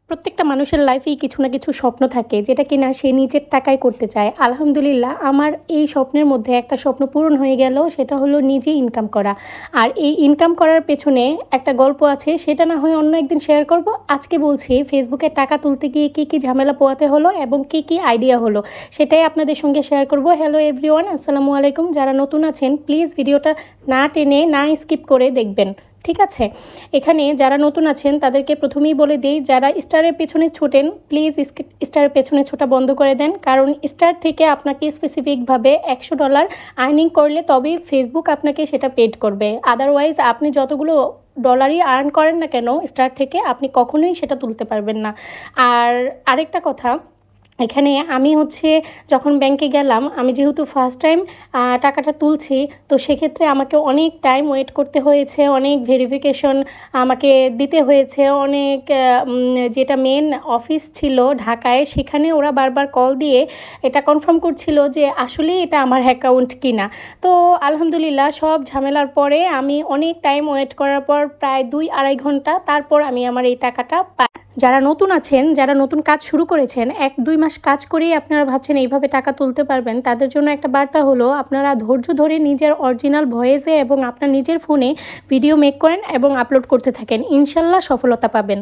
প্রত্যেকটা মানুষের লাইফেই কিছু না কিছু স্বপ্ন থাকে যেটা কিনা সে নিজের টাকায় করতে চায়। আলহামদুলিল্লাহ আমার এই স্বপ্নের মধ্যে একটা স্বপ্ন পূরণ হয়ে গেল, সেটা হলো নিজে ইনকাম করা। আর এই ইনকাম করার পেছনে একটা গল্প আছে, সেটা না হয় অন্য একদিন শেয়ার করব। আজকে বলছি ফেসবুকে টাকা তুলতে গিয়ে কী ঝামেলা পোহাতে হলো এবং কী আইডিয়া হলো সেটাই আপনাদের সঙ্গে শেয়ার করব। হ্যালো এভরিওয়ান, আসসালামু আলাইকুম। যারা নতুন আছেন প্লিজ ভিডিওটা না টেনে না স্কিপ করে দেখবেন, ঠিক আছে? এখানে যারা নতুন আছেন তাদেরকে প্রথমেই বলে দেই, যারা স্টারের পেছনে ছোটেন প্লিজ স্টারের পেছনে ছোটা বন্ধ করে দেন, কারণ স্টার থেকে আপনাকে স্পেসিফিকভাবে $100 আর্নিং করলে তবেই ফেসবুক আপনাকে সেটা পেড করবে। আদারওয়াইজ আপনি যতগুলো ডলারই আর্ন করেন না কেন স্টার থেকে, আপনি কখনোই সেটা তুলতে পারবেন না। আর আরেকটা কথা, এখানে আমি যখন ব্যাংকে গেলাম, আমি যেহেতু ফার্স্ট টাইম টাকাটা তুলছি, তো সেক্ষেত্রে আমাকে অনেক টাইম ওয়েট করতে হয়েছে, অনেক ভেরিফিকেশন আমাকে দিতে হয়েছে, অনেক যেটা মেন অফিস ছিল ঢাকায়, সেখানে ওরা বারবার কল দিয়ে এটা কনফার্ম করছিল যে আসলেই এটা আমার অ্যাকাউন্ট কিনা। তো আলহামদুলিল্লাহ সব ঝামেলার পরে আমি অনেক টাইম ওয়েট করার পর প্রায় 2-2.5 ঘন্টা তারপর আমি আমার এই টাকাটা পাই। যারা নতুন আছেন, যারা নতুন কাজ শুরু করেছেন, 1-2 মাস কাজ করেই আপনারা ভাবছেন এইভাবে টাকা তুলতে পারবেন, তাদের জন্য একটা বার্তা হলো আপনারা ধৈর্য ধরে নিজের অরিজিনাল ভয়েসে এবং আপনার নিজের ফোনে ভিডিও মেক করেন এবং আপলোড করতে থাকেন, ইনশাল্লাহ সফলতা পাবেন।